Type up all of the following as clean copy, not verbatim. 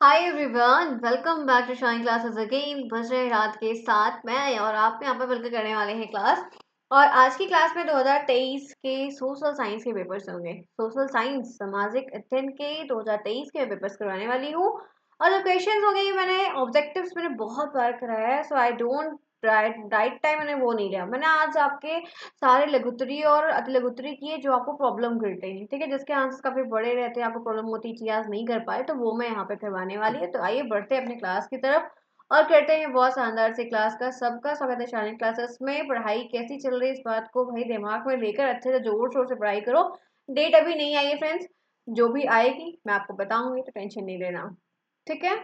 Hi everyone, welcome back to Shine Classes again. बज रहे रात के 7। मैं और आप यहाँ पर मिलकर करने वाले हैं क्लास। और आज की क्लास में 2023 के सोशल साइंस के पेपर्स होंगे। सोशल साइंस सामाजिक अध्ययन के 2023 के पेपर्स करवाने वाली हूँ। और जो क्वेश्चंस हो गए, मैंने ऑब्जेक्टिव्स मैंने बहुत बार कराया है, सो आई डोंट राइट टाइम मैंने वो नहीं लिया। मैंने आज आपके सारे लघुत्तरी और अति लघुत्तरी किए जो आपको प्रॉब्लम करते हैं, ठीक है, जिसके आंसर्स काफी बड़े रहते हैं, आपको प्रॉब्लम होती है चीज आज नहीं कर पाए, तो वो मैं यहाँ पे करवाने वाली है। तो आइए बढ़ते हैं अपने क्लास की तरफ और करते हैं बहुत शानदार से क्लास का। सबका स्वागत है शाइन क्लासेस में। पढ़ाई कैसी चल रही है इस बात को भाई दिमाग में लेकर अच्छे से जोर शोर से पढ़ाई करो। डेट अभी नहीं आई है फ्रेंड्स, जो भी आएगी मैं आपको बताऊंगी, तो टेंशन नहीं लेना, ठीक है।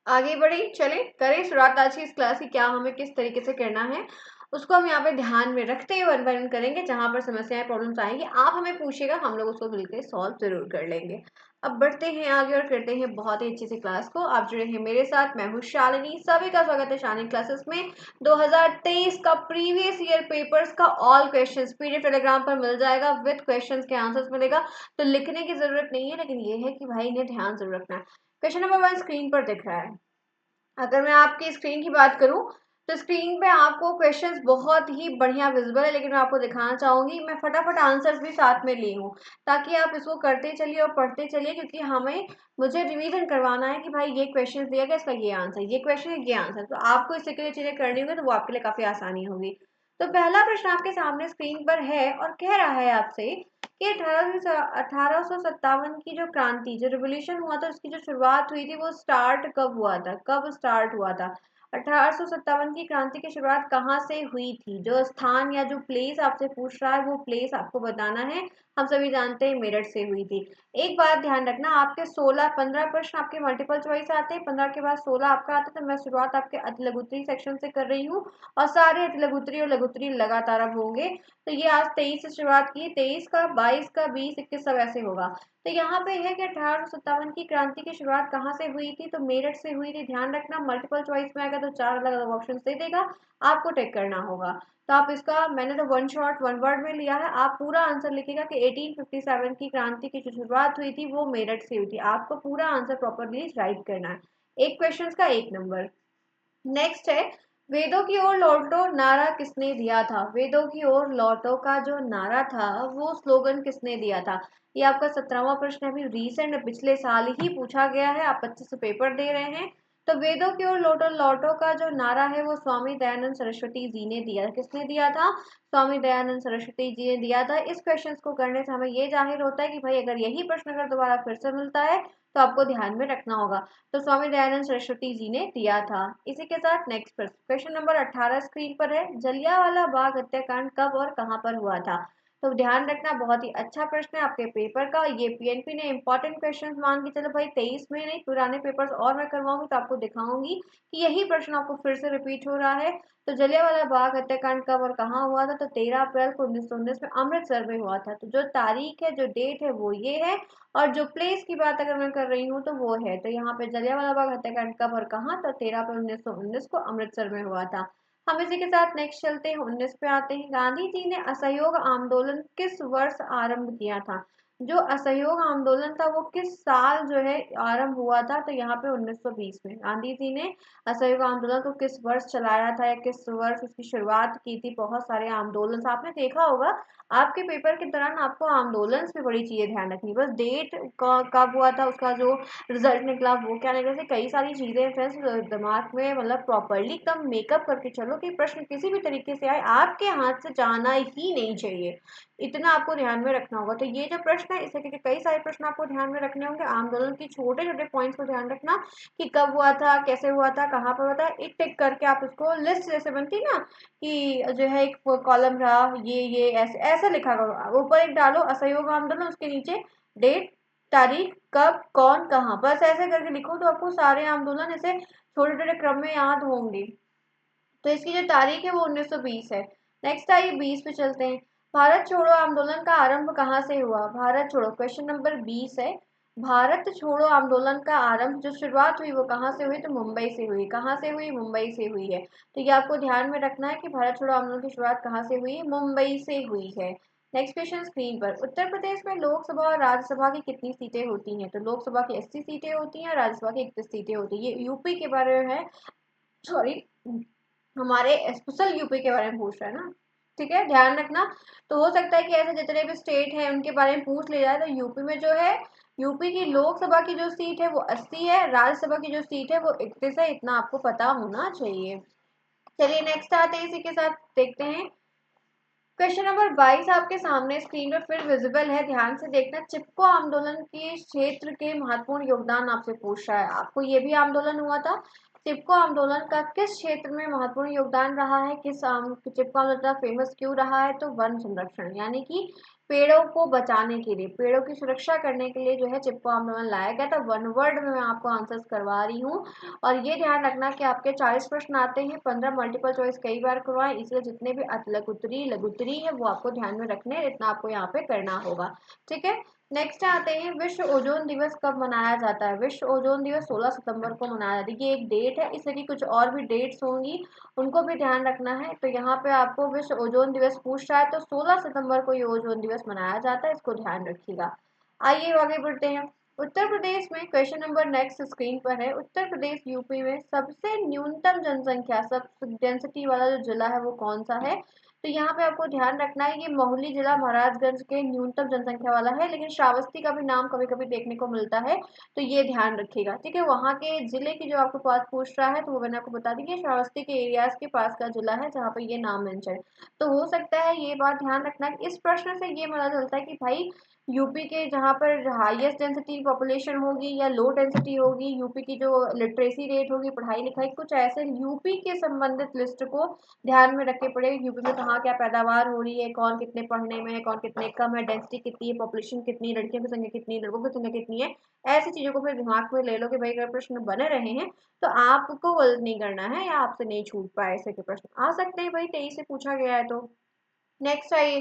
आगे बढ़े, चलें करें शुरुआत आज की इस क्लास की। क्या हमें किस तरीके से करना है उसको हम यहाँ पे ध्यान में रखते हुए वन बाय वन करेंगे। जहां पर समस्याएं प्रॉब्लम्स आएंगी आप हमें पूछिएगा, हम लोग उसको मिलकर सॉल्व जरूर कर लेंगे। अब बढ़ते हैं आगे और करते हैं बहुत ही अच्छे से क्लास को। आप जुड़े हैं मेरे साथ, मैं हूँ शालिनी। सभी का स्वागत है शालिनी क्लासेस में। 2023 का प्रीवियस ईयर पेपर्स का ऑल क्वेश्चंस पीडीएफ टेलीग्राम पर मिल जाएगा, विद क्वेश्चंस के आंसर्स मिलेगा। तो लिखने की जरूरत नहीं है, लेकिन ये है कि भाई इन्हें ध्यान जरूर रखना है। क्वेश्चन नंबर 1 स्क्रीन पर दिख रहा है। अगर मैं आपकी स्क्रीन की बात करूं तो स्क्रीन पे आपको क्वेश्चंस बहुत ही बढ़िया विजिबल है, लेकिन मैं आपको दिखाना चाहूंगी, मैं फटाफट आंसर्स भी साथ में ली हूँ ताकि आप इसको करते चलिए और पढ़ते चलिए, क्योंकि मुझे रिवीजन करवाना है कि भाई ये क्वेश्चन दिया गया, इसका ये आंसर, ये क्वेश्चन है, ये आंसर। तो आपको इस तरीके की चीजें करनी होगी, तो वो आपके लिए काफी आसानी होगी। तो पहला प्रश्न आपके सामने स्क्रीन पर है और कह रहा है आपसे कि 1857 की जो क्रांति, जो रिवोल्यूशन हुआ था, उसकी जो शुरुआत हुई थी, वो स्टार्ट कब हुआ था, कब स्टार्ट हुआ था। 1857 की क्रांति की शुरुआत कहाँ से हुई थी? जो स्थान या जो प्लेस आपसे पूछ रहा है वो प्लेस आपको बताना है। हम सभी जानते हैं मेरठ से हुई थी। एक बात ध्यान रखना, आपके 16-15 प्रश्न आपके मल्टीपल चॉइस आते हैं, 15 के बाद 16 आपका आता है। तो मैं शुरुआत आपके अति लघुत्तरी सेक्शन से कर रही हूँ और सारे अति लघुत्तरी और लघुत्तरी लगातार अब होंगे। तो ये आज 23 से शुरुआत की, 23 का, 22 का, 20, 21 सब ऐसे होगा। तो यहाँ पे है कि 1857 की क्रांति की शुरुआत कहाँ से हुई थी? तो मेरठ से हुई थी। ध्यान रखना, मल्टीपल चॉइस में आएगा तो 4 अलग अलग ऑप्शन दे देगा, आपको टिक करना होगा। तो आप इसका, मैंने तो वन शॉट वन वर्ड में लिया है, आप पूरा आंसर लिखिएगा कि 1857 की क्रांति की जो शुरुआत हुई थी वो मेरठ से हुई थी। आपको पूरा आंसर प्रॉपरली राइट करना है। एक क्वेश्चन का एक नंबर। नेक्स्ट है, वेदों की ओर लौटो नारा किसने दिया था? वेदों की ओर लौटो का जो नारा था वो स्लोगन किसने दिया था? ये आपका 17वां प्रश्न है, अभी रिसेंट पिछले साल ही पूछा गया है, आप अच्छे से पेपर दे रहे हैं। तो वेदों की ओर लौटो लौटो का जो नारा है वो स्वामी दयानंद सरस्वती जी ने दिया। किसने दिया था? स्वामी दयानंद सरस्वती जी ने दिया था। इस क्वेश्चन को करने से हमें ये जाहिर होता है कि भाई अगर यही प्रश्न अगर दोबारा फिर से मिलता है तो आपको ध्यान में रखना होगा। तो स्वामी दयानंद सरस्वती जी ने दिया था। इसी के साथ नेक्स्ट क्वेश्चन नंबर 18 स्क्रीन पर है, जलियांवाला बाग हत्याकांड कब और कहां पर हुआ था? तो ध्यान रखना, बहुत ही अच्छा प्रश्न है आपके पेपर का। ये पीएनपी ने इंपॉर्टेंट क्वेश्चन मान के चलो भाई, 23 में नहीं, पुराने पेपर्स और मैं करवाऊंगी तो आपको दिखाऊंगी कि यही प्रश्न आपको फिर से रिपीट हो रहा है। तो जलियांवाला बाग हत्याकांड कब और कहाँ हुआ था? तो 13 अप्रैल को 1919 में अमृतसर में हुआ था। तो जो तारीख है, जो डेट है वो ये है, और जो प्लेस की बात अगर मैं कर रही हूँ तो वो है, तो यहाँ पे जलियांवाला बाग हत्याकांड कब और कहाँ? तो 13 अप्रैल 1919 को अमृतसर में हुआ था। हम इसी के साथ नेक्स्ट चलते हैं, 19 पे आते हैं। गांधी जी ने असहयोग आंदोलन किस वर्ष आरंभ किया था? जो असहयोग आंदोलन था वो किस साल जो है आरंभ हुआ था? तो यहाँ पे 1920 में गांधी जी ने असहयोग आंदोलन को किस वर्ष चलाया था या किस वर्ष उसकी शुरुआत की थी? बहुत सारे आंदोलन आपने देखा होगा, आपके पेपर के दौरान आपको आंदोलन पे बड़ी चीजें ध्यान रखनी, बस डेट कब हुआ था, उसका जो रिजल्ट निकला वो क्या निकला, कई सारी चीजें फ्रेंड्स दिमाग में मतलब प्रॉपरली एकदम मेकअप करके चलो कि प्रश्न किसी भी तरीके से आए आपके हाथ से जाना ही नहीं चाहिए। इतना आपको ध्यान में रखना होगा। तो ये जो प्रश्न है इस तरीके के कई सारे प्रश्न आपको ध्यान में रखने होंगे। आंदोलन की छोटे छोटे पॉइंट्स को ध्यान रखना कि कब हुआ था, कैसे हुआ था, कहाँ पर हुआ था, एक टिक करके आप उसको लिस्ट जैसे बनती ना कि जो है एक कॉलम रहा, ये ऐसे ऐसे लिखा करो, ऊपर एक डालो असहयोग आंदोलन, उसके नीचे डेट, तारीख, कब, कौन, कहाँ, बस ऐसे करके लिखो तो आपको सारे आंदोलन ऐसे छोटे छोटे क्रम में याद होंगे। तो इसकी जो तारीख है वो 1920 है। नेक्स्ट आइए 20 पे चलते हैं। भारत छोड़ो आंदोलन का आरंभ कहाँ से हुआ? भारत छोड़ो, क्वेश्चन नंबर 20 है। भारत छोड़ो आंदोलन का आरंभ, जो शुरुआत हुई वो कहाँ से हुई? तो मुंबई से हुई। कहाँ से हुई? मुंबई से हुई है। तो ये आपको ध्यान में रखना है कि भारत छोड़ो आंदोलन की शुरुआत कहाँ से हुई? मुंबई से हुई है। नेक्स्ट क्वेश्चन स्क्रीन पर, उत्तर प्रदेश में लोकसभा और राज्यसभा की कितनी सीटें होती हैं? तो लोकसभा की 80 सीटें होती हैं और राज्यसभा की 31 सीटें होती हैं। ये यूपी के बारे में है, सॉरी, हमारे स्पेशल यूपी के बारे में पूछ रहा है ना, ठीक है, ध्यान रखना। तो हो सकता है कि ऐसे जितने भी स्टेट हैं उनके बारे में पूछ लिया जाए। तो यूपी में जो है, यूपी की लोकसभा की जो सीट है वो 80 है, राज्यसभा की जो सीट है वो 31 है, इतना आपको पता होना चाहिए। चलिए नेक्स्ट आते हैं, इसी के साथ देखते हैं। क्वेश्चन नंबर 22 आपके सामने स्क्रीन पर फिर विजिबल है, ध्यान से देखना। चिपको आंदोलन के क्षेत्र के महत्वपूर्ण योगदान आपसे पूछ रहा है। आपको ये भी आंदोलन हुआ था, चिपको आंदोलन का किस क्षेत्र में महत्वपूर्ण योगदान रहा है, चिपको आंदोलन फेमस क्यों रहा है? तो वन संरक्षण, यानी कि पेड़ों को बचाने के लिए, पेड़ों की सुरक्षा करने के लिए जो है चिपको आंदोलन लाया गया था। वन वर्ड में मैं आपको आंसर्स करवा रही हूँ। और ये ध्यान रखना कि आपके 40 प्रश्न आते हैं, 15 मल्टीपल चॉइस कई बार करवाएं, इसलिए जितने भी लघुत्तरी लघुत्तरी है वो आपको ध्यान में रखने हैं, इतना आपको यहाँ पे करना होगा, ठीक है। नेक्स्ट आते हैं, विश्व ओजोन दिवस कब मनाया जाता है? विश्व ओजोन दिवस 16 सितंबर को मनाया जाता है। ये एक डेट है, इसलिए कि कुछ और भी डेट्स होंगी, उनको भी ध्यान रखना है। तो यहाँ पे आपको विश्व ओजोन दिवस पूछ रहा है, तो 16 सितंबर को ये ओजोन दिवस मनाया जाता है, इसको ध्यान रखिएगा। आइए आगे बढ़ते हैं। उत्तर प्रदेश में, क्वेश्चन नंबर नेक्स्ट स्क्रीन पर है, उत्तर प्रदेश यूपी में सबसे न्यूनतम जनसंख्या, सब डेंसिटी वाला जो जिला है वो कौन सा है? तो यहाँ पे आपको ध्यान रखना है, ये मोहाली जिला महाराजगंज के न्यूनतम जनसंख्या वाला है, लेकिन श्रावस्ती का भी नाम कभी कभी देखने को मिलता है, तो ये ध्यान रखिएगा, ठीक है। वहाँ के जिले की जो आपको पास पूछ रहा है तो वो मैंने आपको बता दी कि श्रावस्ती के एरियाज के पास का जिला है जहाँ पे ये नाम मेंशन। तो हो सकता है, ये बात ध्यान रखना कि इस प्रश्न से ये पता चलता है कि भाई यूपी के जहाँ पर हाईएस्ट डेंसिटी पॉपुलेशन होगी या लो डेंसिटी होगी, यूपी की जो लिटरेसी रेट होगी, पढ़ाई लिखाई, कुछ ऐसे यूपी के संबंधित लिस्ट को ध्यान में रख के पड़े। यूपी में कहाँ क्या पैदावार हो रही है, कौन कितने पढ़ने में है, कौन कितने कम है, डेंसिटी कितनी है, पॉपुलेशन कितनी, लड़कियों की संख्या कितनी, लड़कों की संख्या कितनी है, ऐसी चीजों को फिर दिमाग में ले लो कि भाई अगर प्रश्न बने रहे हैं तो आपको गलत नहीं करना है, या आपसे नहीं छूट पाए, ऐसे के प्रश्न आ सकते हैं भाई, 23 से पूछा गया है तो। नेक्स्ट आइए,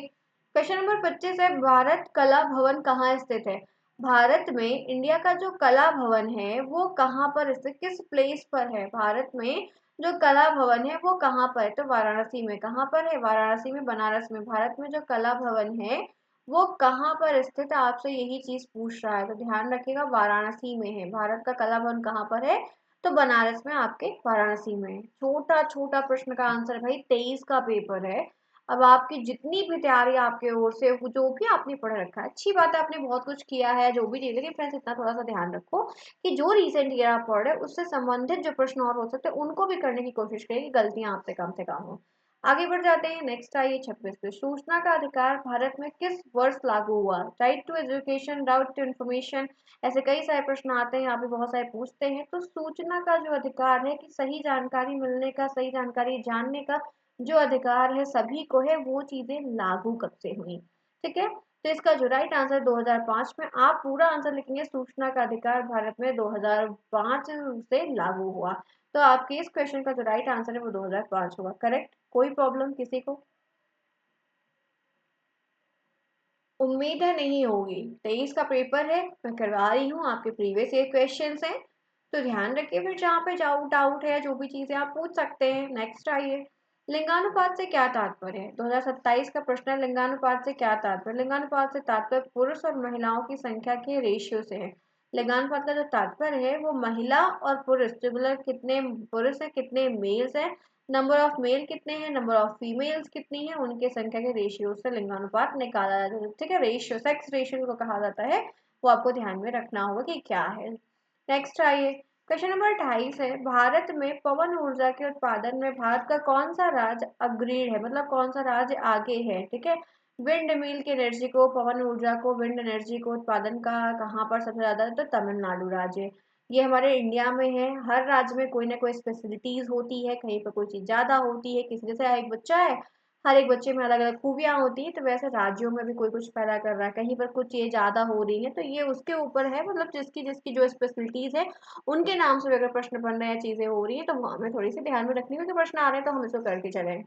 क्वेश्चन नंबर 25 है, भारत कला भवन कहाँ स्थित है? भारत में इंडिया का जो कला भवन है वो कहाँ पर स्थित, किस प्लेस पर है? भारत में जो कला भवन है वो कहाँ पर है? तो वाराणसी में। कहाँ पर है? वाराणसी में, बनारस में। भारत में जो कला भवन है वो कहाँ पर स्थित है, आपसे यही चीज पूछ रहा है, तो ध्यान रखिएगा, वाराणसी में है। भारत का कला भवन कहाँ पर है? तो बनारस में, आपके वाराणसी में। छोटा छोटा प्रश्न का आंसर भाई, 23 का पेपर है। अब आपकी जितनी भी तैयारी आपके ओर से, जो भी आपने पढ़ रखा है, अच्छी बात है, आपने बहुत कुछ किया है, जो भी चीज, लेकिन फ्रेंड्स इतना थोड़ा सा ध्यान रखो कि जो रिसेंट ईयर आप पढ़ रहे हो उससे संबंधित जो प्रश्न और हो सकते हैं उनको भी करने की कोशिश करें कि गलतियां आपसे कम हो। आगे बढ़ जाते हैं, नेक्स्ट आइए 26 पे, सूचना का अधिकार भारत में किस वर्ष लागू हुआ? Right to education, right to information, ऐसे कई सारे प्रश्न आते हैं, यहाँ पे बहुत सारे पूछते हैं। तो सूचना का जो अधिकार है कि सही जानकारी मिलने का, सही जानकारी जानने का जो अधिकार है सभी को है, वो चीजें लागू कब से हुई? ठीक है, तो इसका जो राइट आंसर 2005 में, आप पूरा आंसर लिखेंगे, सूचना का अधिकार भारत में 2005 से लागू हुआ। तो आपके इस क्वेश्चन का जो राइट आंसर है वो 2005 होगा, करेक्ट। कोई प्रॉब्लम किसी को? उम्मीद है नहीं होगी, 23 का पेपर है, मैं करवा रही हूँ, आपके प्रीवियस ईयर क्वेश्चन हैं, तो ध्यान रखिए, फिर जहाँ पे जाओ डाउट है, जो भी चीजें आप पूछ सकते हैं। नेक्स्ट आइए, लिंगानुपात से क्या तात्पर्य है? 2027 का प्रश्न है, लिंगानुपात से क्या तात्पर्य? लिंगानुपात से तात्पर्य पुरुष और महिलाओं की संख्या के रेशियो से है। लिंगानुपात का जो तात्पर्य है वो महिला और पुरुष, जो मतलब कितने पुरुष है, कितने मेल्स है, नंबर ऑफ मेल कितने हैं, नंबर ऑफ फीमेल्स कितनी है, उनके संख्या के रेशियो से लिंगानुपात निकाला जाता है, ठीक है। रेशियो, सेक्स रेशियो को कहा जाता है, वो आपको ध्यान में रखना होगा कि क्या है। नेक्स्ट आइए, क्वेश्चन नंबर 28 है, भारत में पवन ऊर्जा के उत्पादन में भारत का कौन सा राज्य अग्रणी है, मतलब कौन सा राज्य आगे है, ठीक है। विंड मिल की एनर्जी को, पवन ऊर्जा को, विंड एनर्जी को उत्पादन का कहाँ पर सबसे ज्यादा है? तो तमिलनाडु राज्य। ये हमारे इंडिया में है, हर राज्य में कोई ना कोई स्पेशलिटीज होती है, कहीं पर कोई चीज ज्यादा होती है, किसी जैसे एक बच्चा है, हर एक बच्चे में अलग अलग खूबियां होती है, तो वैसे राज्यों में भी कोई कुछ पैदा कर रहा है, कहीं पर कुछ चीज ज्यादा हो रही है, तो ये उसके ऊपर है, मतलब जिसकी जिसकी जो स्पेशलिटीज है उनके नाम से अगर प्रश्न बन रहे हैं, चीजें हो रही है, तो वो हमें थोड़ी सी ध्यान में रखनी है कि प्रश्न आ रहे हैं तो हम इसको करके चले।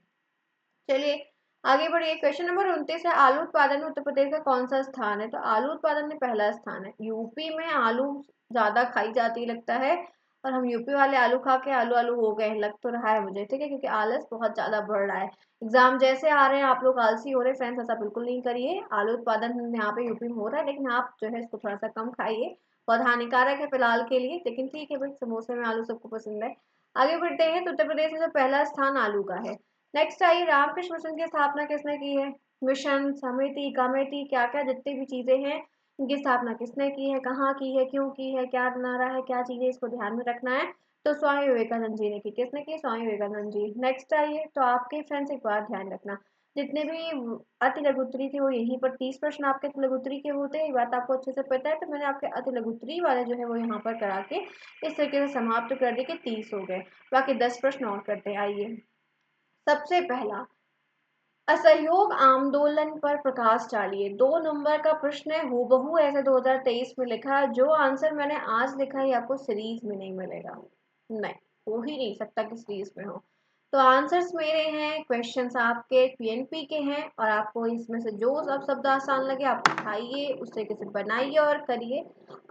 चलिए आगे बढ़िए, क्वेश्चन नंबर 29 है, आलू उत्पादन में उत्तर प्रदेश का कौन सा स्थान है? तो आलू उत्पादन में पहला स्थान है, यूपी में आलू ज्यादा खाई जाती लगता है। और हम यूपी वाले आलू खा के आलू आलू हो गए, लग तो रहा है मुझे, ठीक है, क्योंकि आलस बहुत ज्यादा बढ़ रहा है। एग्जाम जैसे आ रहे हैं आप लोग आलसी हो रहे हैं फ्रेंड्स, ऐसा बिल्कुल नहीं करिए। आलू उत्पादन यहाँ पे यूपी में हो रहा है, लेकिन आप जो है इसको थोड़ा सा कम खाइए, बहुत हानिकारक है फिलहाल के लिए, लेकिन ठीक है भाई, समोसे में आलू सबको पसंद है। आगे बढ़ते हैं, तो उत्तर प्रदेश में जो पहला स्थान आलू का है। नेक्स्ट आइए, रामकृष्ण मिशन की स्थापना किसने की है? मिशन, समिति, कमेटी, क्या क्या जितनी भी चीजें हैं, इनकी स्थापना किसने की है, कहाँ की है, क्यों की है, क्या नारा है, क्या चीजें, इसको ध्यान में रखना है। तो स्वामी विवेकानंद जी ने की। किसने की? स्वामी विवेकानंद जी। नेक्स्ट आइए, तो आपके फ्रेंड्स एक बात ध्यान रखना, जितने भी अति लघुत्तरी थे वो यहीं पर 30 प्रश्न आपके अति लघुत्तरी के होते हैं, ये बात आपको अच्छे से पता है। तो मैंने आपके अति लघुत्तरी वाले जो है वो यहाँ पर करा के इस तरीके से समाप्त कर दिए कि 30 हो गए। बाकी 10 प्रश्न और करते हैं। आइए, सबसे पहला, असहयोग आंदोलन पर प्रकाश डालिए। 2 नंबर का प्रश्न है, हूबहू ऐसे 2023 में लिखा है। जो आंसर मैंने आज लिखा है आपको सीरीज में नहीं मिलेगा, नहीं, हो ही नहीं सकता कि सीरीज में हो। तो आंसर्स मेरे हैं, क्वेश्चंस आपके पीएनपी के हैं, और आपको इसमें से जो सब शब्द आसान लगे आप उठाइए, उस तरीके से बनाइए और करिए।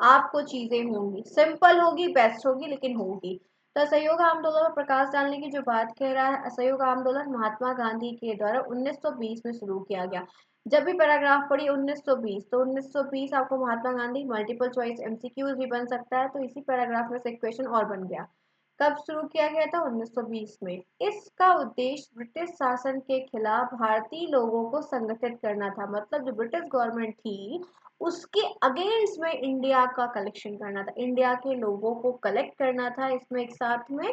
आपको चीजें होंगी, सिंपल होगी, बेस्ट होगी, लेकिन होगी। तो असहयोग आंदोलन पर प्रकाश डालने की जो बात कह रहा है, असहयोग आंदोलन महात्मा गांधी के द्वारा 1920 में शुरू किया गया। जब भी पैराग्राफ पढ़ी 1920, तो 1920 आपको Mahatma Gandhi, multiple choice MCQs भी बन सकता है, तो इसी पैराग्राफ में से एक क्वेश्चन और बन गया। कब शुरू किया गया था? 1920 में। इसका उद्देश्य ब्रिटिश शासन के खिलाफ भारतीय लोगों को संगठित करना था, मतलब जो ब्रिटिश गवर्नमेंट थी उसके अगेंस्ट में इंडिया का कलेक्शन करना था, इंडिया के लोगों को कलेक्ट करना था इसमें एक साथ में।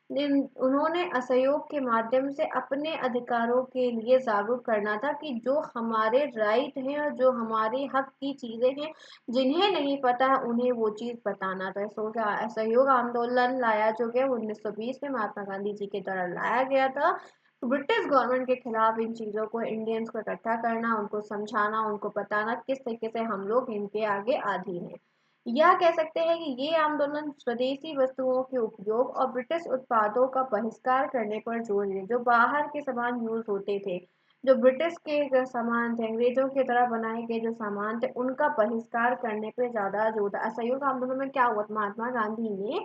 उन्होंने असहयोग के माध्यम से अपने अधिकारों के लिए जागरूक करना था कि जो हमारे राइट हैं और जो हमारे हक की चीजें हैं, जिन्हें नहीं पता है उन्हें वो चीज बताना था। सो क्या असहयोग आंदोलन लाया जो गया 1920 में महात्मा गांधी जी के द्वारा लाया गया था, ब्रिटिश गवर्नमेंट के खिलाफ इन चीजों को, इंडियंस को इकट्ठा करना, उनको समझाना, उनको बताना किस तरीके से हम लोग इनके आगे अधीन हैं। या कह सकते हैं कि ये आंदोलन स्वदेशी वस्तुओं के उपयोग और ब्रिटिश उत्पादों का बहिष्कार करने पर जोर दिया। जो बाहर के सामान यूज होते थे, जो ब्रिटिश के सामान थे, अंग्रेजों के द्वारा बनाए गए जो सामान थे, उनका बहिष्कार करने पे ज्यादा जोर था। असहयोग आंदोलन में क्या हुआ? महात्मा गांधी ने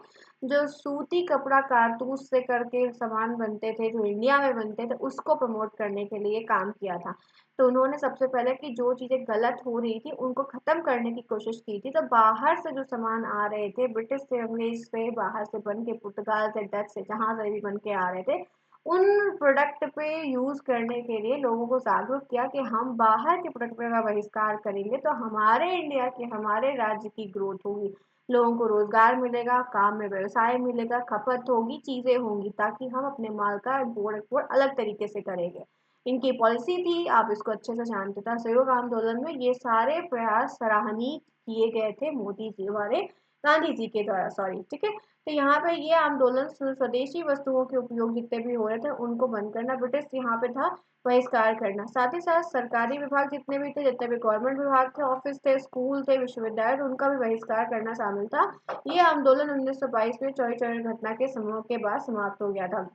जो सूती कपड़ा कारतूस से करके सामान बनते थे, जो इंडिया में बनते थे, उसको प्रमोट करने के लिए काम किया था। तो उन्होंने सबसे पहले कि जो चीजें गलत हो रही थी उनको खत्म करने की कोशिश की थी। तो बाहर से जो सामान आ रहे थे, ब्रिटिश से, अंग्रेज से, बाहर से बन के, पुर्तगाल से, डच से, जहां से भी बन के आ रहे थे, उन प्रोडक्ट पे यूज करने के लिए लोगों को जागरूक किया कि हम बाहर के प्रोडक्ट का बहिष्कार करेंगे तो हमारे इंडिया के, हमारे राज्य की ग्रोथ होगी, लोगों को रोजगार मिलेगा, काम में व्यवसाय मिलेगा, खपत होगी, चीजें होंगी, ताकि हम अपने माल का इम्पोर्ट एक्सपोर्ट अलग तरीके से करेंगे। इनकी पॉलिसी थी, आप इसको अच्छे से जानते थे। असहयोग आंदोलन में ये सारे प्रयास सराहनीय किए गए थे मोदी जी हमारे, गांधी जी के द्वारा, सॉरी, ठीक है। तो यहाँ पे ये आंदोलन स्वदेशी वस्तुओं के उपयोग जितने भी हो रहे थे उनको बंद करना, ब्रिटिश यहाँ पे था, बहिष्कार करना। साथ ही साथ सरकारी विभाग जितने भी थे, जितने भी गवर्नमेंट विभाग थे, ऑफिस थे, स्कूल थे, विश्वविद्यालय थे, उनका भी बहिष्कार करना शामिल था। ये आंदोलन 1922 में चौरी चौरा घटना के समूह के बाद समाप्त हो गया था।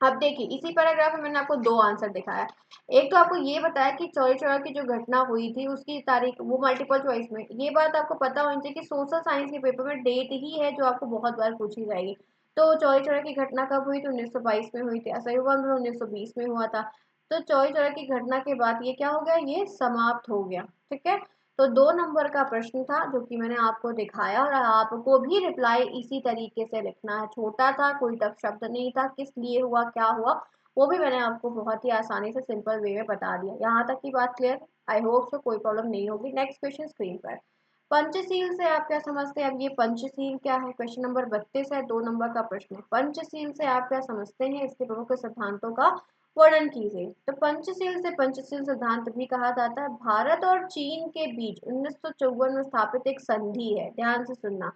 अब देखिए, इसी पैराग्राफ में मैंने आपको 2 आंसर दिखाया। एक तो आपको ये बताया कि चौरी चौरा की जो घटना हुई थी उसकी तारीख, वो मल्टीपल चॉइस में, ये बात आपको पता होनी चाहिए कि सोशल साइंस के पेपर में डेट ही है जो आपको बहुत बार पूछी जाएगी। तो चौरी चौरा की घटना कब हुई थी? 1922 में हुई थी। असहयोग आंदोलन 1920 में हुआ था। तो चौरी चौरा की घटना के बाद ये क्या हो गया? ये समाप्त हो गया, ठीक है। तो 2 नंबर का प्रश्न था जो कि मैंने आपको दिखाया, और आपको भी रिप्लाई इसी तरीके से लिखना है। छोटा था, कोई टफ शब्द नहीं था, किस लिए हुआ, क्या हुआ, वो भी मैंने आपको बहुत ही आसानी से सिंपल वे में बता दिया। यहाँ तक की बात क्लियर? आई होप सो, कोई प्रॉब्लम नहीं होगी। नेक्स्ट क्वेश्चन स्क्रीन पर। पंचशील से आप क्या समझते हैं? अब ये पंचशील क्या है? क्वेश्चन नंबर 32 है, 2 नंबर का प्रश्न है। पंचशील से आप क्या समझते हैं? इसके प्रमुख सिद्धांतों का वर्णन कीजिए। तो पंचशील सिद्धांत भी कहा जाता है। भारत और चीन के बीच 1954 में स्थापित एक संधि है, ध्यान से सुनना।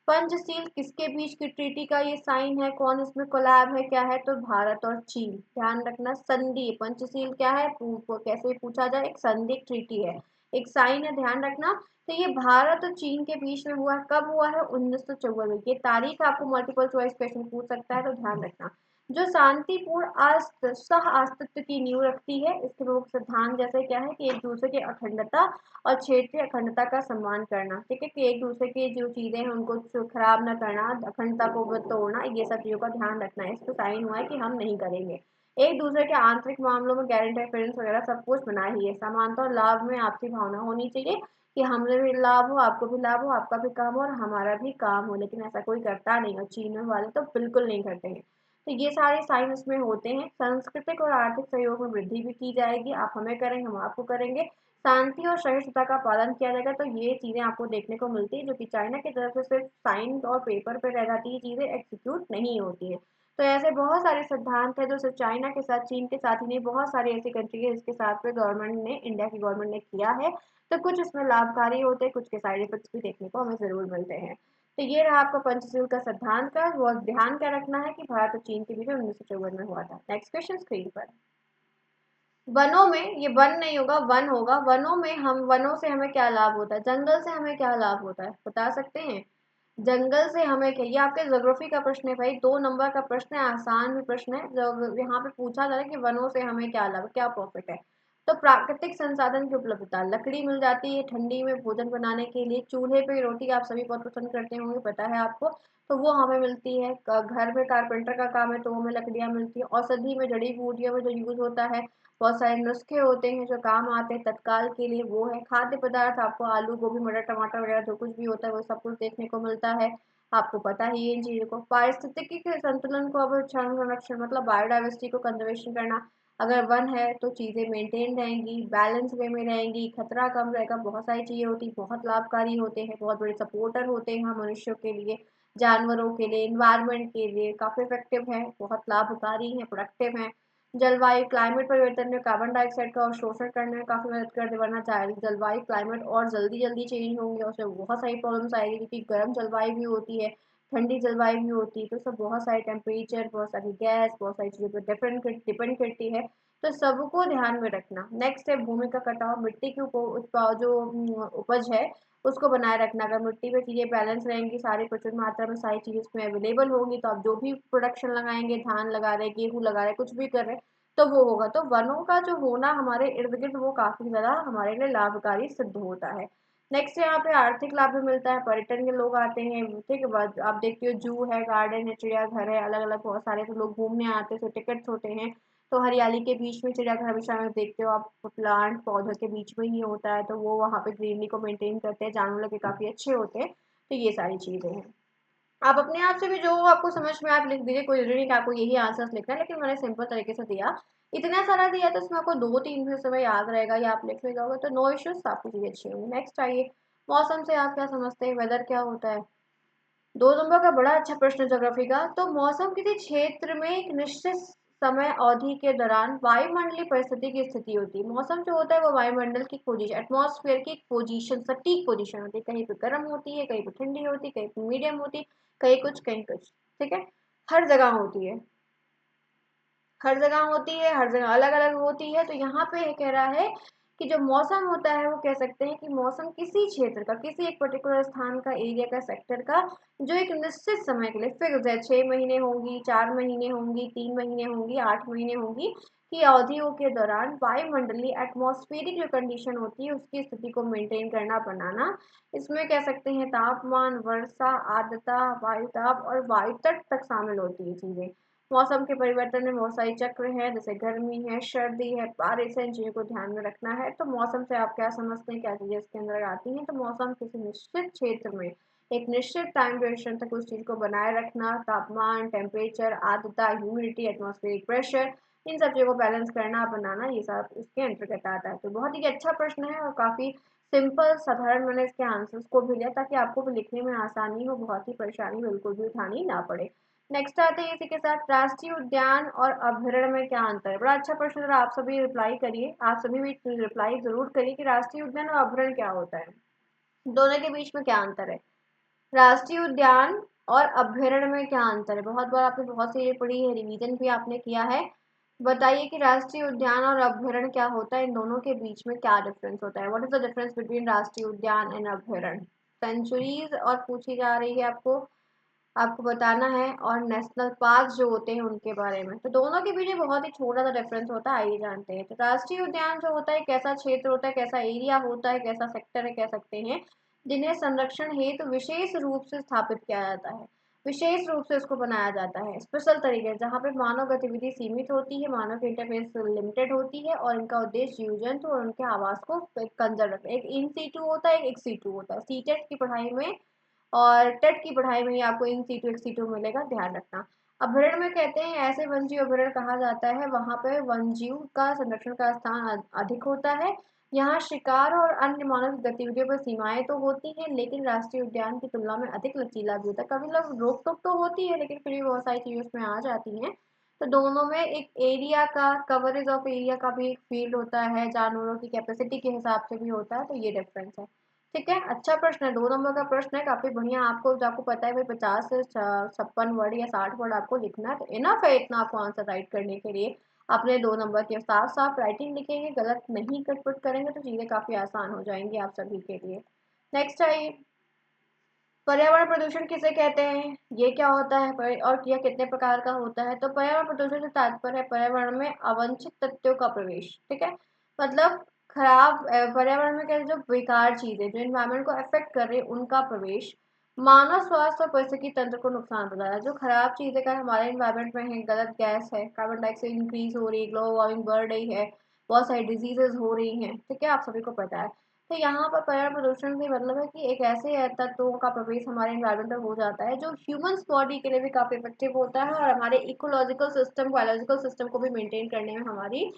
पंचशील किसके बीच की ट्रीटी का ये साइन है? कौन इसमें कोलैब है, क्या है? तो भारत और चीन। ध्यान रखना, संधि, पंचशील क्या है, कैसे भी पूछा जाए, एक संधि, एक ट्रीटी है, एक साइन है, ध्यान रखना। तो ये भारत और चीन के बीच में हुआ, कब हुआ है? 1954 में। ये तारीख आपको मल्टीपल चॉइस क्वेश्चन पूछ सकता है, तो ध्यान रखना। जो शांतिपूर्ण सह अस्तित्व की नींव रखती है। इसके प्रमुख सिद्धांत जैसे क्या है कि एक दूसरे की अखंडता और क्षेत्रीय अखंडता का सम्मान करना, ठीक है, कि एक दूसरे की जो चीजें हैं उनको खराब ना करना, अखंडता को भी तोड़ना, ये सब चीजों का ध्यान रखना है। इस पर साइन हुआ है कि हम नहीं करेंगे। एक दूसरे के आंतरिक मामलों में गारंटी इंटरफेरेंस वगैरह सब कुछ बना ही है। समानता और लाभ में आपसी भावना होनी चाहिए कि हमें भी लाभ हो, आपको भी लाभ हो, आपका भी काम हो और हमारा भी काम हो, लेकिन ऐसा कोई करता नहीं, और चीन वाले तो बिल्कुल नहीं करते हैं। तो ये सारे साइन इसमें होते हैं। सांस्कृतिक और आर्थिक सहयोग में वृद्धि भी की जाएगी, आप हमें करेंगे, हम आपको करेंगे। शांति और सहिष्णुता का पालन किया जाएगा। तो ये चीजें आपको देखने को मिलती है, जो कि चाइना की तरफ से सिर्फ साइन और पेपर पे रह जाती है, चीजें एग्जीक्यूट नहीं होती है। तो ऐसे बहुत सारे सिद्धांत है जो सिर्फ चाइना के साथ, चीन के साथ ही नहीं, बहुत सारी ऐसी कंट्री है जिसके साथ में गवर्नमेंट ने, इंडिया की गवर्नमेंट ने किया है। तो कुछ इसमें लाभकारी होते हैं, कुछ के साइड इफेक्ट्स भी देखने को हमें जरूर मिलते हैं। तो ये रहा आपका पंचशील का सिद्धांत का। बहुत ध्यान क्या रखना है कि भारत और चीन के बीच में 1954 में हुआ था। नेक्स्ट क्वेश्चन स्क्रीन पर। वनों में, ये वन नहीं होगा, वन होगा। वनों में हम, वनों से हमें क्या लाभ होता है, जंगल से हमें क्या लाभ होता है, बता सकते हैं? जंगल से हमें क्या, ये आपके ज्योग्राफी का प्रश्न है भाई, 2 नंबर का प्रश्न है, आसान भी प्रश्न है। जब यहाँ पे पूछा जा रहा है कि वनों से हमें क्या लाभ, क्या प्रॉफिट है, तो प्राकृतिक संसाधन की उपलब्धता, लकड़ी मिल जाती है ठंडी में भोजन बनाने के लिए, चूल्हे पे रोटी आप सभी बहुत पसंद करते होंगे, पता है आपको, तो वो हमें मिलती है। घर में कारपेंटर का काम है तो हमें लकड़ियां मिलती है। औषधि में, जड़ी बूटियों में जो यूज होता है, बहुत सारे नुस्खे होते हैं जो काम आते हैं तत्काल के लिए, वो है। खाद्य पदार्थ आपको आलू गोभी मटर टमाटर वगैरह जो कुछ भी होता है वो सब कुछ देखने को मिलता है, आपको पता ही है इन चीजों को। पारिस्थितिकी के संतुलन को, अब संरक्षण मतलब बायोडाइवर्सिटी को कंजर्वेशन करना, अगर वन है तो चीजें मेंटेन रहेंगी, बैलेंस वे में रहेंगी, खतरा कम रहेगा, बहुत सारी चीजें होती, बहुत लाभकारी होते हैं, बहुत बड़े सपोर्टर होते हैं हम मनुष्यों के लिए, जानवरों के लिए, इन्वायरमेंट के लिए काफी इफेक्टिव है, बहुत लाभकारी है, प्रोडक्टिव है। जलवायु, क्लाइमेट परिवर्तन में कार्बन डाइऑक्साइड का अवशोषण करने में काफी मदद करते हैं, वरना चाहे जलवायु क्लाइमेट और जल्दी जल्दी चेंज होंगे, उसमें बहुत सारी प्रॉब्लम्स आएगी, क्योंकि गर्म जलवायु भी होती है, ठंडी जलवायु भी होती है, तो सब बहुत सारे टेम्परेचर, बहुत सारी गैस, बहुत सारी चीजों पर डिपेंड करती है। तो सबको ध्यान में रखना। नेक्स्ट है भूमि का कटाव, मिट्टी की जो उपज है उसको बनाए रखना। अगर मिट्टी में चीजें बैलेंस रहेंगी, सारी प्रचुर मात्रा में सारी चीजें उसमें अवेलेबल होंगी, तो आप जो भी प्रोडक्शन लगाएंगे, धान लगा रहे, गेहूं लगा रहे, कुछ भी कर रहे, तो वो होगा। तो वनों का जो होना हमारे इर्द गिर्द वो काफी ज्यादा हमारे लिए लाभकारी सिद्ध होता है। नेक्स्ट यहाँ पे आर्थिक लाभ भी मिलता है, पर्यटन के लोग आते हैं, ठीक है, आप देखते हो जू है, गार्डन है, चिड़ियाघर है, अलग अलग बहुत सारे, तो लोग घूमने आते हैं, तो टिकट्स होते हैं। तो हरियाली के बीच में चिड़ियाघर हमेशा में देखते हो आप, प्लांट पौधों के बीच में ही होता है, तो वो वहाँ पे ग्रीनरी को मेंटेन करते हैं, जानवर के काफी अच्छे होते हैं। तो ये सारी चीजें हैं। आप अपने आप से भी जो आपको समझ में आप लिख दीजिए, कोई जरूरी नहीं कि आपको यही आंसर्स लिखना है, लेकिन मैंने सिंपल तरीके से दिया। इतना सारा दिया तो इसमें आपको 2-3 भी समय याद रहेगा या आप लिख ले जाओगे, तो नो इश्यूज, आपकी चीजें अच्छी होंगी। नेक्स्ट आइए, मौसम से आप क्या समझते हैं, वेदर क्या होता है? 2 नंबर का बड़ा अच्छा प्रश्न ज्योग्राफी का। तो मौसम किसी क्षेत्र में एक निश्चित समय अवधि के दौरान वायुमंडलीय परिस्थिति की स्थिति होती है। मौसम जो होता है वो वायुमंडल की पोजीशन, एटमॉस्फेयर की पोजीशन, सटीक पोजीशन होती है, कहीं पे गर्म होती है, कहीं पे ठंडी होती है, कहीं पे मीडियम होती है, कहीं कुछ कहीं कुछ, ठीक है, हर जगह होती है, हर जगह होती है, हर जगह अलग अलग होती है। तो यहाँ पे ये कह रहा है कि जो मौसम होता है वो कह सकते हैं कि मौसम किसी क्षेत्र का, किसी एक पर्टिकुलर स्थान का, एरिया का, सेक्टर का, जो एक निश्चित समय के लिए फिक्स है, 6 महीने होंगी, 4 महीने होंगी, 3 महीने होंगी, 8 महीने होंगी, की अवधियों के दौरान वायुमंडलीय एटमॉस्फेरिक जो कंडीशन होती है उसकी स्थिति को मेंटेन करना, बनाना। इसमें कह सकते हैं तापमान, वर्षा, आर्द्रता, वायुदाब और वायु तट तक शामिल होती है चीजें। मौसम के परिवर्तन में बहुत सारे चक्र हैं, जैसे गर्मी है, सर्दी है, बारिश है, इन चीजों को ध्यान में रखना है। तो मौसम से आप क्या समझते हैं, क्या चीजें इसके अंदर आती हैं? तो मौसम किसी निश्चित क्षेत्र में एक निश्चित टाइम ड्यूरेशन तक उस चीज को बनाए रखना, तापमान, टेम्परेचर, आर्द्रता, ह्यूमिडिटी, एटमॉस्फेरिक प्रेशर, इन सब चीजों को बैलेंस करना, बनाना, ये सब इसके अंतर्गत आता है। तो बहुत ही अच्छा प्रश्न है और काफी सिंपल साधारण, मैंने इसके आंसर्स को भी लिया ताकि आपको भी लिखने में आसानी हो, बहुत ही परेशानी बिल्कुल भी उठानी ना पड़े। नेक्स्ट आते हैं इसी के साथ, राष्ट्रीय उद्यान और अभ्यारण्य में क्या अंतर है? बड़ा अच्छा प्रश्न, जरा आप सभी रिप्लाई करिए, आप सभी भी रिप्लाई जरूर करिए कि राष्ट्रीय उद्यान और अभ्यारण्य क्या होता है, दोनों के बीच में क्या अंतर है? राष्ट्रीय उद्यान और अभ्यारण्य में क्या अंतर है? बहुत बार आपने बहुत सी ये पढ़ी है, रिवीजन भी आपने किया है। बताइए कि राष्ट्रीय उद्यान और अभ्यारण्य क्या होता है, इन दोनों के बीच में क्या डिफरेंस होता है? What is the difference between राष्ट्रीय उद्यान एंड अभ्यारण्य? सेंचुरीज और पूछी जा रही है आपको, आपको बताना है, और नेशनल पार्क जो होते हैं उनके बारे में। तो दोनों के बीच बहुत ही छोटा सा डिफरेंस होता है, आइए जानते हैं। तो राष्ट्रीय उद्यान जो होता है कैसा क्षेत्र होता है, कैसा एरिया होता है, कैसा सेक्टर है कह सकते हैं, जिन्हें संरक्षण हेतु विशेष रूप से स्थापित किया जाता है, विशेष रूप से उसको बनाया जाता है स्पेशल तरीके से, जहाँ पे मानव गतिविधि सीमित होती है, मानव की इंटरफेस लिमिटेड होती है, और इनका उद्देश्य जीव जंतु और उनके आवास को कंजर्व रखना है। एक इन सीटू होता है, एक एक्स सीटू होता है। सीटेट की पढ़ाई में और टेट की पढ़ाई में ही आपको इन सीटू एक सीटू मिलेगा, ध्यान रखना। अभ्यारण्य में कहते हैं ऐसे वन्यजीव अभ्यारण्य कहा जाता है वहां पे वन्यजीव का संरक्षण का स्थान अधिक होता है। यहाँ शिकार और अन्य मानव गतिविधियों पर सीमाएं तो होती हैं, लेकिन राष्ट्रीय उद्यान की तुलना में अधिक लचीला भी होता है। कभी लोग रोक टोक तो होती है, लेकिन फिर भी बहुत सारी चीजें उसमें आ जाती हैं। तो दोनों में एक एरिया का कवरेज ऑफ एरिया का भी एक फील्ड होता है, जानवरों की कैपेसिटी के हिसाब से भी होता है, तो ये डिफरेंस है। ठीक है, अच्छा प्रश्न है, 2 नंबर का प्रश्न है, काफी बढ़िया। आपको पता है भाई 50 से 56 वर्ड या 60 वर्ड आपको लिखना है, तो इनफ है इतना आपको आंसर राइट करने के लिए। अपने 2 नंबर के साफ साफ राइटिंग लिखेंगे, गलत नहीं कटपुट करेंगे तो चीजें काफी आसान हो जाएंगी आप सभी के लिए। नेक्स्ट आइए, पर्यावरण प्रदूषण किसे कहते हैं, ये क्या होता है और यह कितने प्रकार का होता है। तो पर्यावरण प्रदूषण से तात्पर्य है पर्यावरण में अवांछित तत्वों का प्रवेश। ठीक है, मतलब खराब पर्यावरण में क्या जो बेकार चीजें जो एनवायरमेंट को अफेक्ट कर रही है उनका प्रवेश, मानव स्वास्थ्य और पारिस्थितिकी तंत्र को नुकसान पहुंचा रहा है। जो खराब चीजें का हमारे एनवायरमेंट में है, गलत गैस है, कार्बन डाइऑक्साइड इंक्रीज हो रही है, ग्लोबल वार्मिंग बढ़ रही है, बहुत सारी डिजीजेस हो रही हैं। ठीक है, आप सभी को पता है। तो यहाँ पर पर्यावरण प्रदूषण से मतलब है कि एक ऐसे तत्वों का प्रवेश हमारे एनवायरमेंट में हो जाता है जो ह्यूमंस बॉडी के लिए भी काफी इफेक्टिव होता है, और हमारे इकोलॉजिकल सिस्टम बायोलॉजिकल सिस्टम को भी मेंटेन करने में हमारी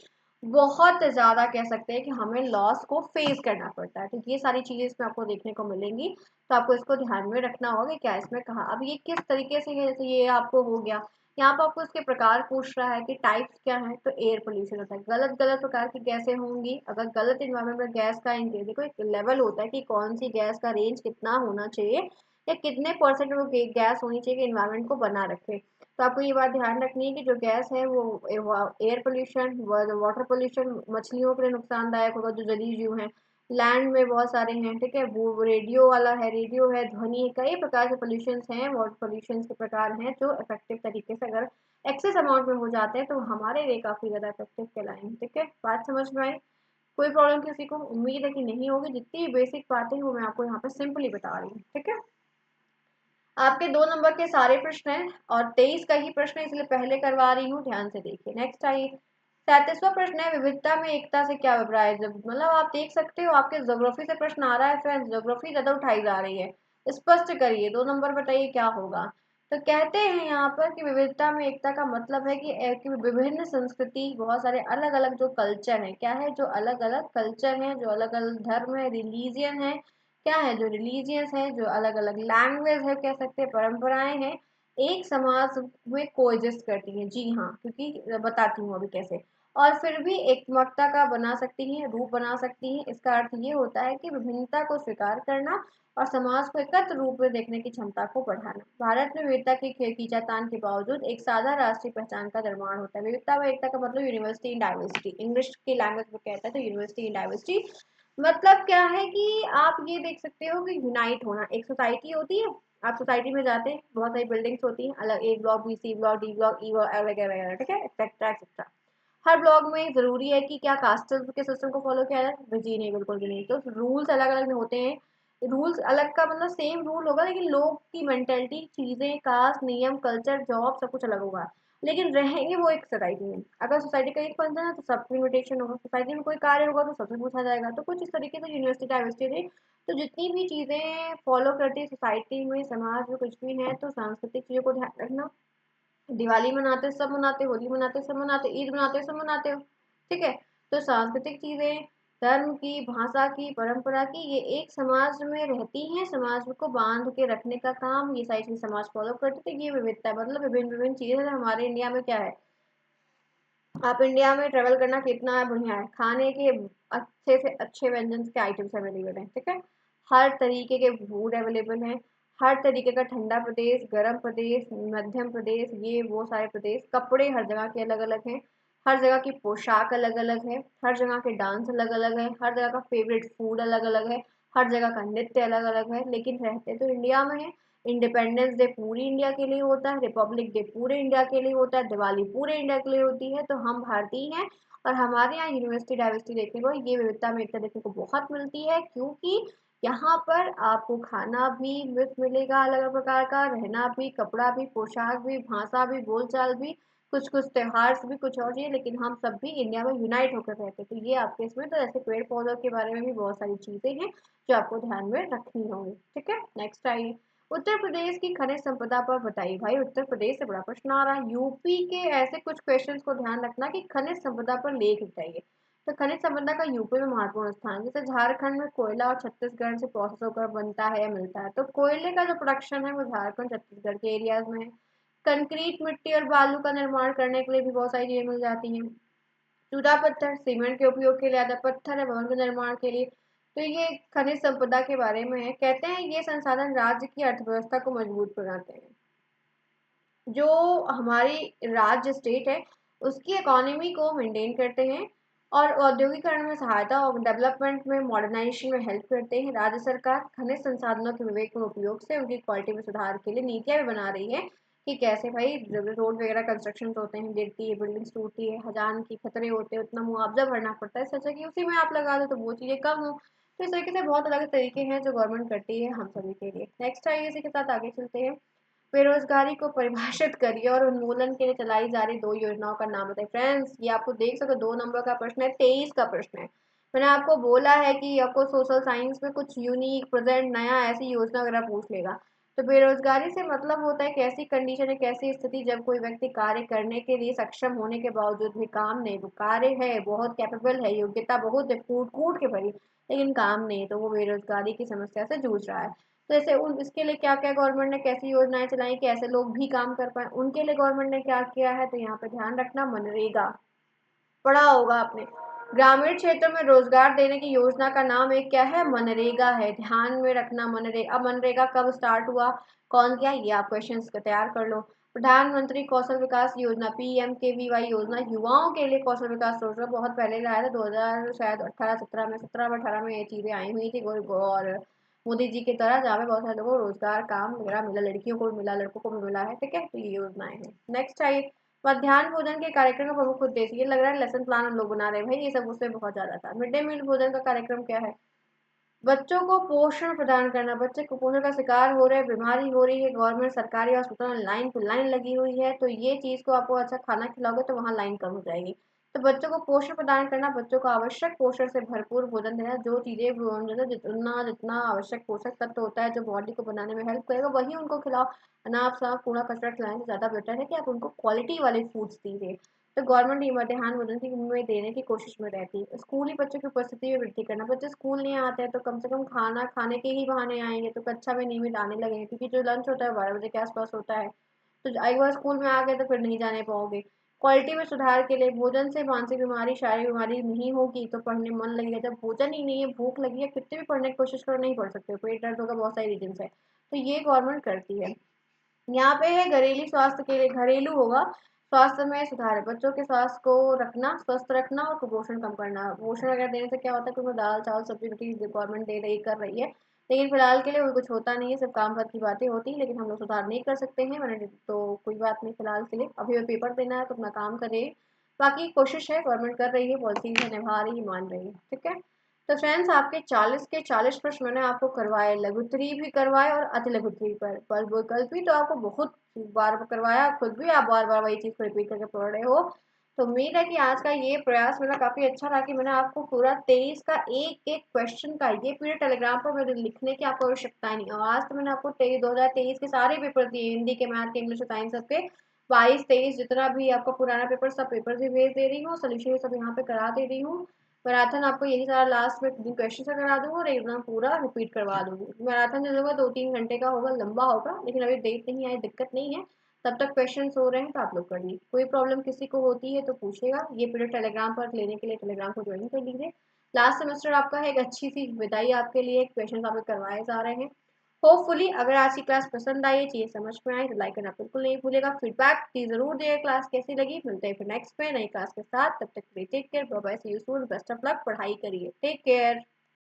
बहुत ज्यादा कह सकते हैं कि हमें लॉस को फेस करना पड़ता है। तो ये सारी चीजें इसमें आपको देखने को मिलेंगी, तो आपको इसको ध्यान में रखना होगा कि क्या इसमें कहा। अब ये किस तरीके से है, जैसे ये आपको हो गया, यहाँ पर आपको इसके प्रकार पूछ रहा है कि टाइप्स क्या है, तो एयर पोल्यूशन होता है, गलत गलत प्रकार की गैसें होंगी। अगर गलत इन्वायरमेंट में गैस का देखो एक लेवल होता है कि कौन सी गैस का रेंज कितना होना चाहिए, या कितने परसेंट वो गैस होनी चाहिए कि इन्वायरमेंट को बना रखे। तो आपको ये बात ध्यान रखनी है कि जो गैस है वो एयर पोल्यूशन, वाटर पोल्यूशन मछलियों के लिए नुकसानदायक होगा जो जलीय जीव हैं, लैंड में बहुत सारे हैं। ठीक है, वो रेडियो वाला है, रेडियो है, ध्वनि है, कई प्रकार के पोल्यूशन हैं, वाटर पोल्यूशन के प्रकार हैं जो इफेक्टिव तरीके से अगर एक्सेस अमाउंट में हो जाते हैं तो हमारे लिए काफी ज्यादा इफेक्टिव कहलाएंगे। ठीक है, बात समझ में आई? कोई प्रॉब्लम किसी को? उम्मीद है कि नहीं होगी, जितनी बेसिक बातें हैं वो मैं आपको यहाँ पे सिंपली बता रही हूँ। ठीक है, आपके 2 नंबर के सारे प्रश्न हैं और 23 का ही प्रश्न है, इसलिए पहले करवा रही हूँ, ध्यान से देखिए। नेक्स्ट आइए, 37वां प्रश्न है, विविधता में एकता से क्या अभिप्राय है। मतलब आप देख सकते हो आपके ज्योग्राफी से प्रश्न आ रहा है फ्रेंड्स, ज्योग्राफी ज्यादा उठाई जा रही है, स्पष्ट करिए। 2 नंबर बताइए क्या होगा। तो कहते हैं यहाँ पर कि विविधता में एकता का मतलब है कि विभिन्न संस्कृति, बहुत सारे अलग अलग जो कल्चर है, क्या है, जो अलग अलग कल्चर है, जो अलग अलग धर्म है, रिलीजियन है, क्या है, जो रिलीजियस है, जो अलग अलग लैंग्वेज है, कह सकते हैं परंपराएं हैं, एक समाज में कोएग्जिस्ट करती हैं। जी हाँ, क्योंकि बताती हूँ अभी कैसे। और फिर भी एकमकता का बना सकती हैं, रूप बना सकती हैं। इसका अर्थ ये होता है कि विभिन्नता को स्वीकार करना और समाज को एकत्र रूप में देखने की क्षमता को बढ़ाना। भारत में विविधता की खींचातान के बावजूद एक साधा राष्ट्रीय पहचान का निर्माण होता है। विविधता में एकता का मतलब यूनिवर्सिटी इन डाइवर्सिटी, इंग्लिश की लैंग्वेज में कहता है तो यूनिवर्सिटी इन डाइवर्सिटी। मतलब क्या है कि आप ये देख सकते हो कि यूनाइट होना, एक सोसाइटी होती है, आप सोसाइटी में जाते हैं, बहुत सारी बिल्डिंग्स होती हैं, अलग A block, B, C block, D block, E block वगैरह वगैरह। ठीक है, एक्सेट्रा एक्सेट्रा। हर ब्लॉक में जरूरी है कि क्या कास्ट के सिस्टम को फॉलो किया जाए? जी नहीं, बिल्कुल भी नहीं। तो रूल्स अलग अलग होते हैं, रूल्स अलग का मतलब सेम रूल होगा, लेकिन लोग की मेंटेलिटी, चीजें, कास्ट, नियम, कल्चर, जॉब सब कुछ अलग होगा, लेकिन रहेंगे वो एक सोसाइटी में। अगर सोसाइटी का एक फंक्शन है तो सबकी इन्विटेशन होगा, सोसाइटी में कोई कार्य होगा तो सबसे पूछा जाएगा। तो कुछ इस तरीके से यूनिवर्सिटी डाइवर्सिटी थी। तो जितनी भी चीजें फॉलो करती है सोसाइटी में, समाज में, कुछ भी है, तो सांस्कृतिक चीजों को ध्यान रखना। दिवाली मनाते सब मनाते, होली मनाते सब मनाते, ईद मनाते सब मनाते हो। ठीक है, तो सांस्कृतिक चीजें, धर्म की, भाषा की, परंपरा की, ये एक समाज में रहती हैं, समाज को बांध के रखने का काम ये सारी चीजें समाज फॉलो करते थे। ये विविधता मतलब विभिन्न विभिन्न चीजें हमारे इंडिया में क्या है। आप इंडिया में ट्रेवल करना कितना बढ़िया है, खाने के अच्छे से अच्छे व्यंजन के आइटम्स अवेलेबल हैं। ठीक है, हर तरीके के फूड अवेलेबल हैं, हर तरीके का ठंडा प्रदेश, गर्म प्रदेश, मध्यम प्रदेश, ये वो सारे प्रदेश, कपड़े हर जगह के अलग अलग हैं, हर जगह की पोशाक अलग अलग है, हर जगह के डांस अलग अलग है, हर जगह का फेवरेट फूड अलग अलग है, हर जगह का नृत्य अलग अलग है, लेकिन रहते तो इंडिया में है। इंडिपेंडेंस डे पूरी इंडिया के लिए होता है, रिपब्लिक डे पूरे इंडिया के लिए होता है, दिवाली पूरे इंडिया के लिए होती है। तो हम भारतीय हैं और हमारे यहाँ यूनिवर्सिटी डाइवर्सिटी देखने को, ये विविधता में एकता देखने को बहुत मिलती है, क्योंकि यहाँ पर आपको खाना भी मिलेगा अलग अलग प्रकार का, रहना भी, कपड़ा भी, पोशाक भी, भाषा भी, बोलचाल भी, कुछ कुछ त्योहार भी कुछ और चीज़, लेकिन हम सब भी इंडिया में यूनाइट होकर रहते हैं। तो ये आपके इसमें, तो ऐसे पेड़ पौधों के बारे में भी बहुत सारी चीज़ें हैं जो आपको ध्यान में रखनी होंगी। ठीक है, नेक्स्ट आइए। उत्तर प्रदेश की खनिज संपदा पर बताइए। भाई उत्तर प्रदेश से बड़ा प्रश्न आ रहा है। यूपी के ऐसे कुछ क्वेश्चंस को ध्यान रखना कि खनिज संपदा पर लेख बताइए। तो खनिज संपदा का यूपी में महत्वपूर्ण स्थान, जैसे झारखंड में कोयला और छत्तीसगढ़ से प्रोसेस होकर बनता है या मिलता है, तो कोयले का जो प्रोडक्शन है वो झारखंड छत्तीसगढ़ के एरियाज में है। कंक्रीट, मिट्टी और बालू का निर्माण करने के लिए भी बहुत सारी चीजें मिल जाती हैं। चूना पत्थर सीमेंट के उपयोग के लिए आता है, पत्थर है भवन के निर्माण के लिए। तो ये खनिज संपदा के बारे में है। कहते हैं ये संसाधन राज्य की अर्थव्यवस्था को मजबूत बनाते हैं। जो हमारी राज्य स्टेट है उसकी इकोनॉमी को मेंटेन करते हैं और औद्योगिकरण में सहायता और डेवलपमेंट में, मॉडर्नाइजेशन में हेल्प करते हैं। राज्य सरकार खनिज संसाधनों के विवेकपूर्ण उपयोग से उनकी क्वालिटी में सुधार के लिए नीतियां भी बना रही है कि कैसे भाई रोड वगैरह कंस्ट्रक्शन होते हैं, गिरती है, बिल्डिंग्स टूटती है, खजान की खतरे होते हैं, उतना मुआवजा भरना पड़ता है, सोचा कि उसी में आप लगा दो तो वो चीज़ें कम हो। तो इस तरीके से बहुत अलग तरीके हैं जो गवर्नमेंट करती है हम सभी के लिए। नेक्स्ट आइए, इसी के साथ आगे चलते हैं। बेरोजगारी को परिभाषित करिए और उन्मूलन के लिए चलाई जा रही 2 योजनाओं का नाम बताइए। फ्रेंड्स ये आपको देख सको 2 नंबर का प्रश्न है, 23 का प्रश्न है। मैंने आपको बोला है कि आपको सोशल साइंस में कुछ यूनिक, प्रेजेंट, नया ऐसी योजना वगैरह पूछ लेगा। तो बेरोजगारी से मतलब होता है कैसी कंडीशन है, कैसी स्थिति जब कोई व्यक्ति कार्य करने के लिए सक्षम होने के बावजूद भी काम नहीं, वो कार्य है, बहुत कैपेबल है, योग्यता बहुत है, कूट कूट के भरी, लेकिन काम नहीं है, तो वो बेरोजगारी की समस्या से जूझ रहा है। तो जैसे उन इसके लिए क्या क्या गवर्नमेंट ने कैसी योजनाएं चलाई कि ऐसे लोग भी काम कर पाए, उनके लिए गवर्नमेंट ने क्या किया है, तो यहाँ पे ध्यान रखना, मनरेगा पढ़ा होगा आपने। ग्रामीण क्षेत्रों में रोजगार देने की योजना का नाम एक क्या है, मनरेगा है। ध्यान में रखना मनरेगा। अब मनरेगा कब स्टार्ट हुआ, कौन किया, ये आप क्वेश्चन तैयार कर लो। प्रधानमंत्री कौशल विकास योजना, PMKVY योजना, युवाओं के लिए कौशल विकास योजना बहुत पहले लाया था, 2000 शायद 18-17 में, 17-18 में ये चीजें आई हुई थी। और मोदी जी के तरह, जहाँ पे बहुत सारे लोगों को रोजगार काम वगैरह मिला, लड़कियों को भी मिला, लड़कों को भी मिला है। ठीक है, तो ये योजनाएं हैं। नेक्स्ट आइए। मध्याह्न भोजन के कार्यक्रम का प्रमुख उद्देश्य, ये लग रहा है लेसन प्लान हम लोग बना रहे हैं भाई, ये सब उससे बहुत ज्यादा था। मिड डे मील भोजन का कार्यक्रम क्या है, बच्चों को पोषण प्रदान करना। बच्चे कुपोषण का शिकार हो रहे हैं, बीमारी हो रही है, गवर्नमेंट सरकारी हॉस्पिटल में लाइन पे लाइन लगी हुई है, तो ये चीज को आपको अच्छा खाना खिलाओगे तो वहाँ लाइन कम हो जाएगी। तो बच्चों को पोषण प्रदान करना, बच्चों को आवश्यक पोषण से भरपूर भोजन देना, जो चीजें जैसे जितना जितना आवश्यक पोषक तत्व होता है जो बॉडी को बनाने में हेल्प करेगा वही उनको खिलाओ। अनाज साफ कूड़ा कचरा खिलाने से ज्यादा बेटर है कि आप उनको क्वालिटी वाले फूड्स दीजिए। तो गवर्नमेंट ये मध्याह्न भोजन की में देने की कोशिश में रहती है। स्कूली बच्चों की उपस्थिति में वृद्धि करना, बच्चे स्कूल नहीं आते हैं तो कम से कम खाना खाने के ही बहाने आएंगे, तो कक्षा में नियमित आने लगेंगे, क्योंकि जो लंच होता है 12 बजे के आसपास होता है। तो एक बार स्कूल में आ गए तो फिर नहीं जाने पाओगे। क्वालिटी में सुधार के लिए, भोजन से मानसिक बीमारी, शारीरिक बीमारी नहीं होगी तो पढ़ने मन लगेगा। जब भोजन ही नहीं है, भूख लगी है, कितने भी पढ़ने की कोशिश करो नहीं पढ़ सकते, पेट दर्द होगा, बहुत सारी रीजन है। तो ये गवर्नमेंट करती है। यहाँ पे है घरेलू स्वास्थ्य के लिए, घरेलू होगा, स्वास्थ्य में सुधार है, बच्चों के स्वास्थ्य को रखना, स्वस्थ रखना और कुपोषण कम करना। पोषण वगैरह देने से क्या होता है कि वो दाल चावल सब्जी रोटी गवर्नमेंट दे रही कर रही है, लेकिन फिलहाल के लिए वो कुछ होता नहीं है, सिर्फ काम भर की बातें होती है, लेकिन हम लोग सुधार नहीं कर सकते हैं। मैंने तो कोई बात नहीं, फिलहाल के लिए अभी पेपर देना है तो अपना काम करिए। बाकी कोशिश है, गवर्नमेंट कर रही है, पॉलिसीज है, निभा रही है, मान रही है। ठीक है, तो फ्रेंड्स आपके 40 के 40 प्रश्न मैंने आपको करवाए, लघुत्तरी भी करवाए और अति लघुत्तरी पर विकल्प भी तो आपको बहुत बार करवाया, खुद भी आप बार बार वही चीज को रिपीट करके पढ़ रहे हो। तो उम्मीद है कि आज का ये प्रयास मेरा काफी अच्छा रहा कि मैंने आपको पूरा 23 का एक एक क्वेश्चन का ये पूरे टेलीग्राम पर मेरे लिखने की आपको आवश्यकता नहीं। और आज तो मैंने आपको 2023 के सारे पेपर दिए, हिंदी के, मैथ के, इंग्लिश, साइंस सबके 22-23 जितना भी आपका पुराना पेपर, सब पेपर भी भेज दे रही हूँ, सोल्यूशन सब यहाँ पे करा दे रही हूँ। मैराथन आपको यही सारा लास्ट में क्वेश्चन से करा दूंगा और एग्जाम पूरा रिपीट करवा दूंगी। मैराथन जो होगा 2-3 घंटे का होगा, लंबा होगा, लेकिन अभी डेट नहीं आई, दिक्कत नहीं है, तब तक क्वेश्चन हो रहे हैं तो आप लोग कर लीजिए। कोई प्रॉब्लम किसी को होती है तो पूछेगा, ये पीरियड टेलीग्राम पर लेने के लिए टेलीग्राम को ज्वाइन कर लीजिए। लास्ट सेमेस्टर आपका है, एक अच्छी सी विदाई आपके लिए, क्वेश्चन आपके करवाए जा रहे हैं। होपफुली अगर आज की क्लास पसंद आई, चीजें समझ में आई, तो लाइक करना बिल्कुल नहीं भूलेगा, फीडबैक की जरूर दिए, क्लास कैसी लगी। मिलते हैं फिर नेक्स्ट में नई क्लास के साथ, तब तक take care, bye bye, see you soon, best of luck, पढ़ाई करिए, टेक केयर।